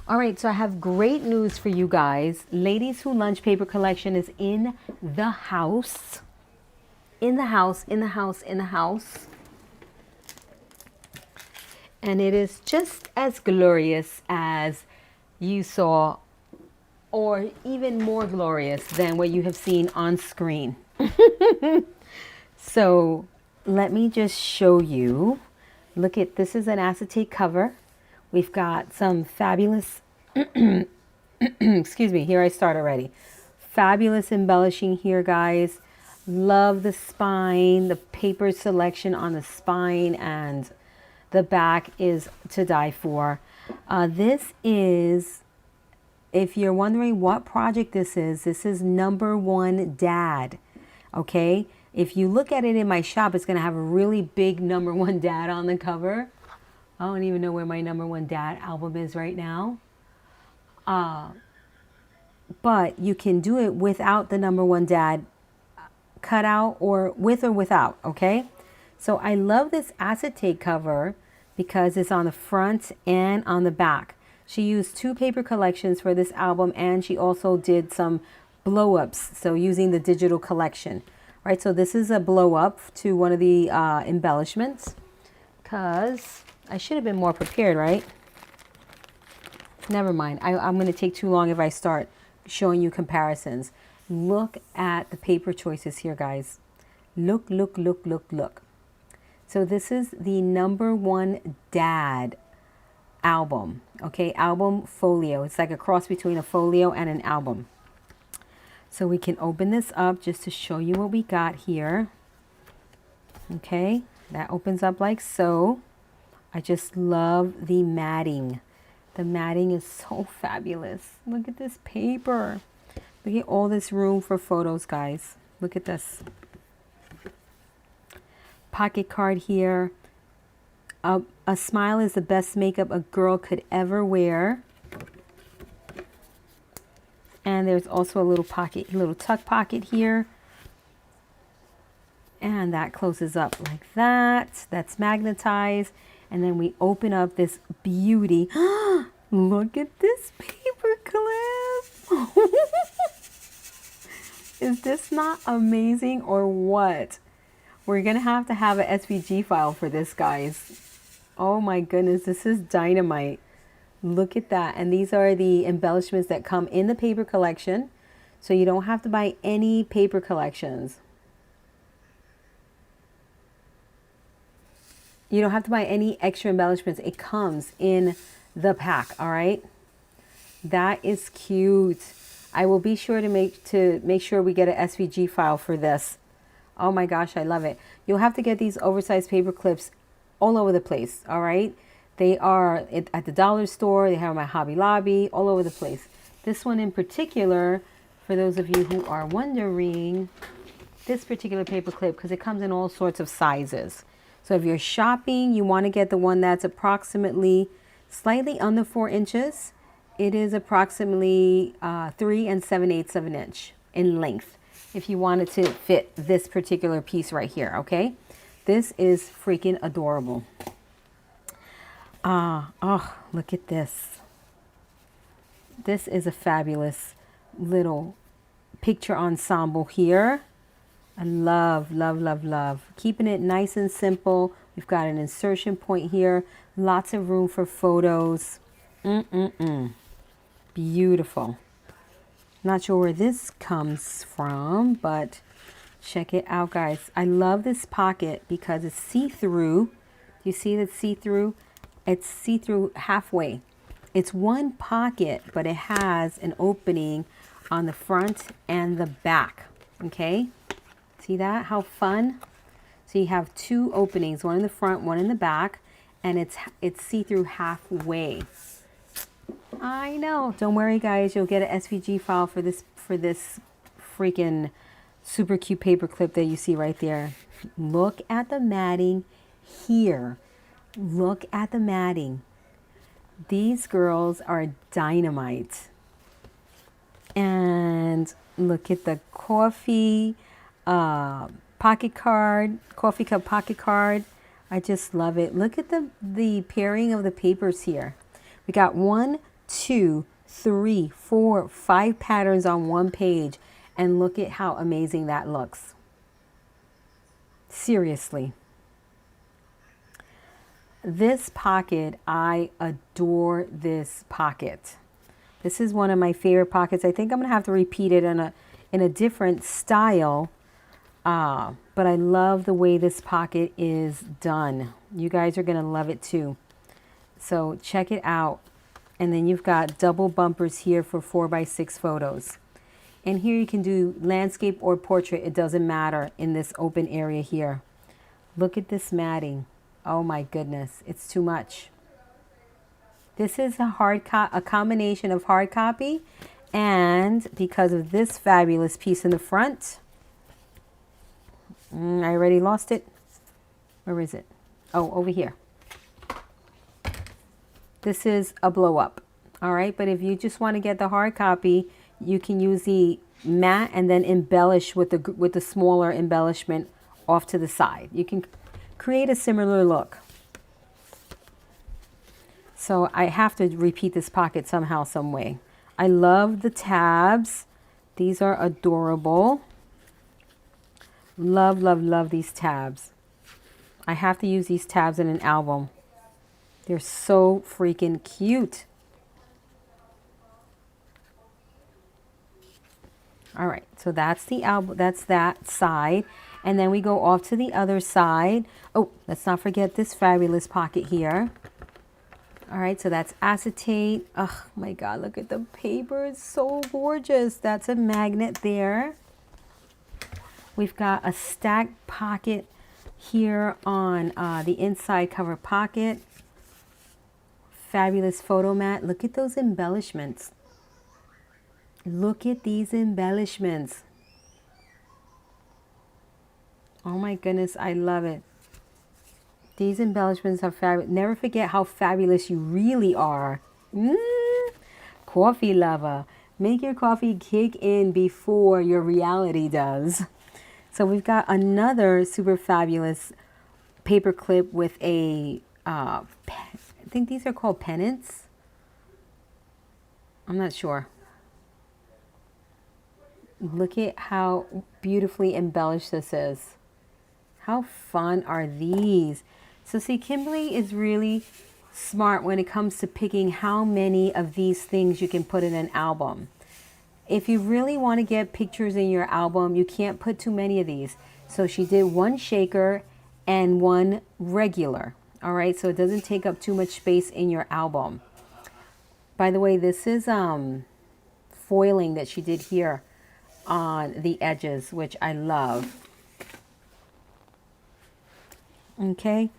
All right, so I have great news for you guys. Ladies Who Lunch paper collection is in the house. In the house, in the house, in the house. And it is just as glorious as you saw, or even more glorious than what you have seen on screen. So let me just show you. Look at, this is an acetate cover. We've got some fabulous, excuse me, here I start already. Fabulous embellishing here, guys. Love the spine, the paper selection on the spine, and the back is to die for. This is, if you're wondering what project this is number one dad. Okay, if you look at it in my shop, it's going to have a really big number one dad on the cover. I don't even know where my number one dad album is right now. But you can do it without the number one dad cutout, or without, okay? So I love this acetate cover because it's on the front and on the back. She used 2 paper collections for this album, and she also did some blow-ups, so using the digital collection. Right, so this is a blow-up to one of the embellishments, because I should have been more prepared, right? Never mind. I'm going to take too long if I start showing you comparisons. Look at the paper choices here, guys. Look, look, look, look, look. So this is the number one dad album. Okay, album folio. It's like a cross between a folio and an album. So we can open this up just to show you what we got here. Okay, that opens up like so. I just love the matting. The matting is so fabulous. Look at this paper. Look at all this room for photos, guys. Look at this. Pocket card here. A smile is the best makeup a girl could ever wear. And there's also a little pocket, little tuck pocket here. And that closes up like that. That's magnetized. And then we open up this beauty. Look at this paper clip. Is this not amazing or what? We're going to have an SVG file for this, guys. Oh my goodness, this is dynamite. Look at that. And these are the embellishments that come in the paper collection. So you don't have to buy any paper collections. You don't have to buy any extra embellishments. It comes in the pack, all right? That is cute. I will be sure to make sure we get an SVG file for this. Oh my gosh, I love it. You'll have to get these oversized paper clips all over the place, all right? They are at the dollar store. They have them at Hobby Lobby, all over the place. This one in particular, for those of you who are wondering, this particular paper clip, because it comes in all sorts of sizes. So if you're shopping, you want to get the one that's approximately slightly under 4 inches. It is approximately 3 7/8 of an inch in length, if you wanted to fit this particular piece right here, okay? This is freaking adorable. Oh, look at this. This is a fabulous little picture ensemble here. I love, love, love, love. Keeping it nice and simple. We've got an insertion point here. Lots of room for photos. Beautiful. Not sure where this comes from, but check it out, guys. I love this pocket because it's see-through. You see that see-through? It's see-through halfway. It's one pocket, but it has an opening on the front and the back. Okay? See that? How fun? So you have 2 openings, one in the front, one in the back, and it's see-through halfway. I know. Don't worry, guys. You'll get an SVG file for this freaking super cute paper clip that you see right there. Look at the matting here. Look at the matting. These girls are dynamite. And look at the coffee pocket card, coffee cup pocket card. I just love it. Look at the pairing of the papers here. We got 1, 2, 3, 4, 5 patterns on one page, and look at how amazing that looks. Seriously. This pocket, I adore this pocket. This is one of my favorite pockets. I think I'm gonna have to repeat it in a different style, but I love the way this pocket is done. You guys are gonna love it too. So check it out. And then you've got double bumpers here for 4x6 photos. And here you can do landscape or portrait. It doesn't matter in this open area here. Look at this matting. Oh my goodness, it's too much. This is a combination of hard copy, and because of this fabulous piece in the front, I already lost it. Where is it? Oh, over here. This is a blow up. All right, but if you just want to get the hard copy, you can use the matte and then embellish with the smaller embellishment off to the side. You can create a similar look. So I have to repeat this pocket somehow, some way. I love the tabs. These are adorable. Love, love, love these tabs. I have to use these tabs in an album. They're so freaking cute. All right, so that's the album, that's that side. And then we go off to the other side. Oh, let's not forget this fabulous pocket here. All right, so that's acetate. Oh my God, look at the paper. It's so gorgeous. That's a magnet there. We've got a stacked pocket here on the inside cover pocket. Fabulous photo mat. Look at those embellishments. Look at these embellishments. Oh my goodness, I love it. These embellishments are fabulous. Never forget how fabulous you really are. Coffee lover. Make your coffee kick in before your reality does. So we've got another super fabulous paper clip with a, I think these are called pennants. I'm not sure. Look at how beautifully embellished this is. How fun are these? So see, Kimberly is really smart when it comes to picking how many of these things you can put in an album. If you really want to get pictures in your album, you can't put too many of these. So she did one shaker and one regular. All right, so it doesn't take up too much space in your album. By the way, this is foiling that she did here on the edges, which I love. Okay,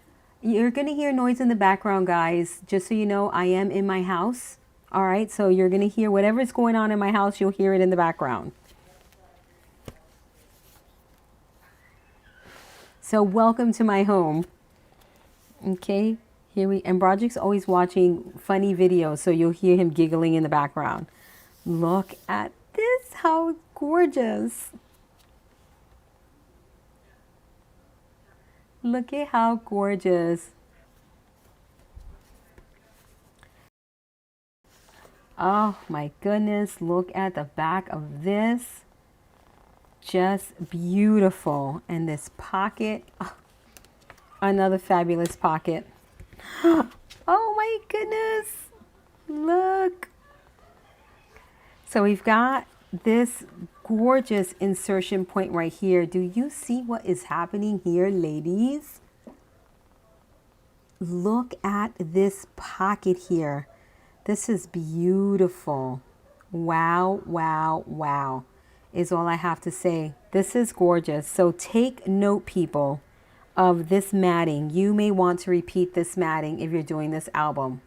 you're gonna hear noise in the background, guys. Just so you know, I am in my house. All right, so you're gonna hear whatever's going on in my house, you'll hear it in the background. So welcome to my home. Okay, and Broderick's always watching funny videos, so you'll hear him giggling in the background. Look at this, how gorgeous. Look at how gorgeous. Oh my goodness, look at the back of this. Just beautiful. And this pocket, oh, another fabulous pocket. Oh my goodness, look. So we've got this gorgeous insertion point right here. Do you see what is happening here, ladies? Look at this pocket here. This is beautiful. Wow, wow, wow is all I have to say. This is gorgeous. So take note, people, of this matting. You may want to repeat this matting if you're doing this album.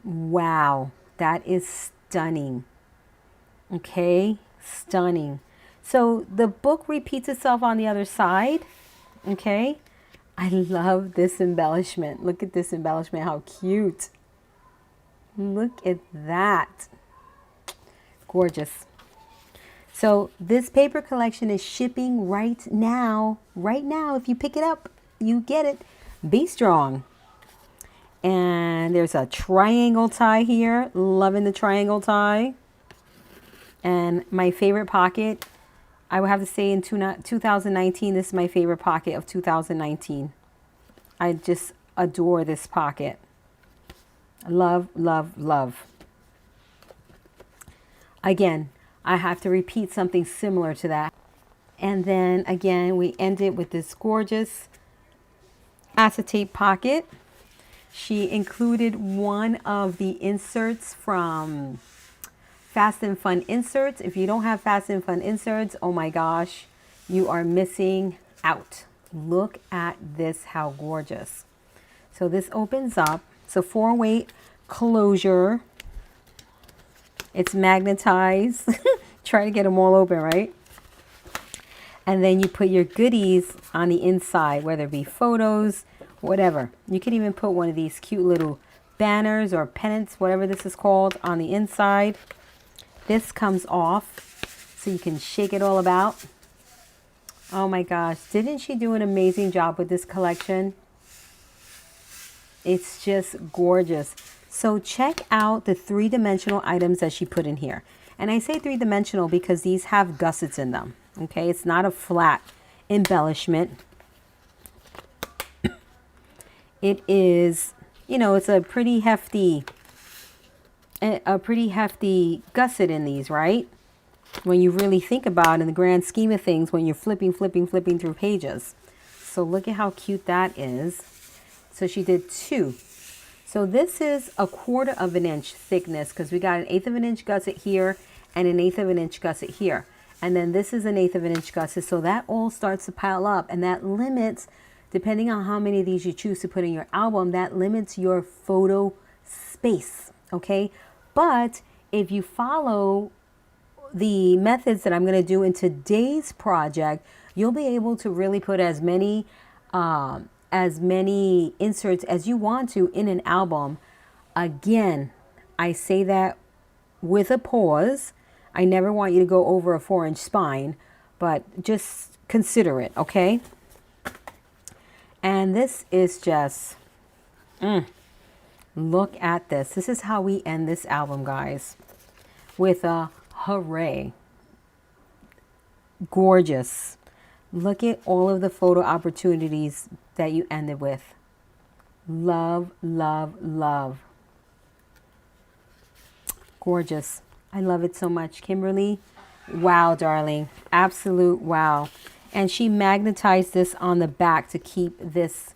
Wow, that is stunning. Okay, stunning. So the book repeats itself on the other side. Okay, I love this embellishment. Look at this embellishment, how cute. Look at that. Gorgeous. So this paper collection is shipping right now. Right now, if you pick it up, you get it. Be strong. And there's a triangle tie here. Loving the triangle tie. And my favorite pocket, I would have to say in 2019, this is my favorite pocket of 2019. I just adore this pocket. Love, love, love. Again, I have to repeat something similar to that. And then again, we end it with this gorgeous acetate pocket. She included one of the inserts from Fast and Fun Inserts. If you don't have Fast and Fun Inserts, oh my gosh, you are missing out. Look at this, how gorgeous. So this opens up. It's a 4-way closure. It's magnetized. Try to get them all open, right? And then you put your goodies on the inside, whether it be photos, whatever. You can even put one of these cute little banners or pennants, whatever this is called, on the inside. This comes off so you can shake it all about. Oh my gosh, didn't she do an amazing job with this collection? It's just gorgeous. So check out the 3-dimensional items that she put in here. And I say 3-dimensional because these have gussets in them. Okay, it's not a flat embellishment. It is, you know, it's a pretty hefty gusset in these, right? When you really think about it in the grand scheme of things, when you're flipping through pages. So look at how cute that is. So she did 2. So this is a 1/4 of an inch thickness because we got an 1/8 of an inch gusset here and an 1/8 of an inch gusset here. And then this is an 1/8 of an inch gusset. So that all starts to pile up, and that limits, depending on how many of these you choose to put in your album, that limits your photo space, okay? But if you follow the methods that I'm going to do in today's project, you'll be able to really put as many inserts as you want to in an album. Again, I say that with a pause. I never want you to go over a 4-inch spine, but just consider it, okay? And this is just, look at this. This is how we end this album, guys, with a hooray. Gorgeous. Look at all of the photo opportunities that you ended with. Love, love, love. Gorgeous. I love it so much. Kimberly, wow, darling. Absolute wow. And she magnetized this on the back to keep this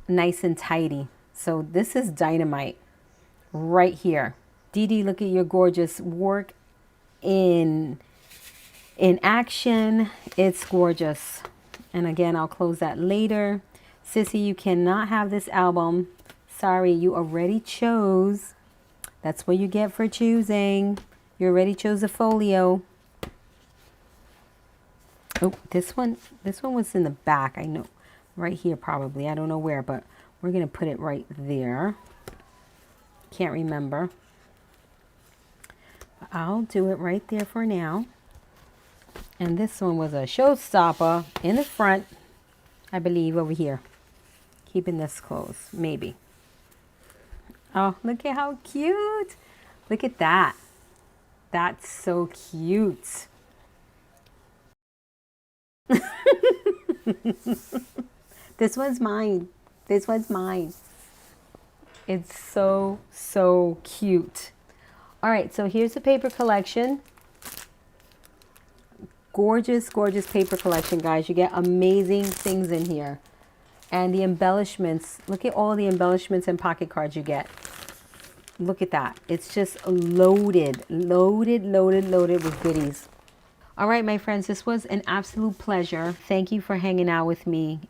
nice and tidy. So this is dynamite right here. Dee Dee, look at your gorgeous work in action. It's gorgeous. And again, I'll close that later. Sissy, you cannot have this album. Sorry, you already chose. That's what you get for choosing. You already chose a folio. Oh, this one was in the back. I know, right here probably. I don't know where, but we're gonna put it right there. Can't remember. I'll do it right there for now. And this one was a showstopper in the front, I believe, over here. Keeping this closed, maybe. Oh, look at how cute. Look at that. That's so cute. This one's mine. This one's mine. It's so, so cute. All right, so here's the paper collection. Gorgeous, gorgeous paper collection, guys. You get amazing things in here. And the embellishments, look at all the embellishments and pocket cards you get. Look at that. It's just loaded, loaded, loaded, loaded with goodies. All right, my friends, this was an absolute pleasure. Thank you for hanging out with me.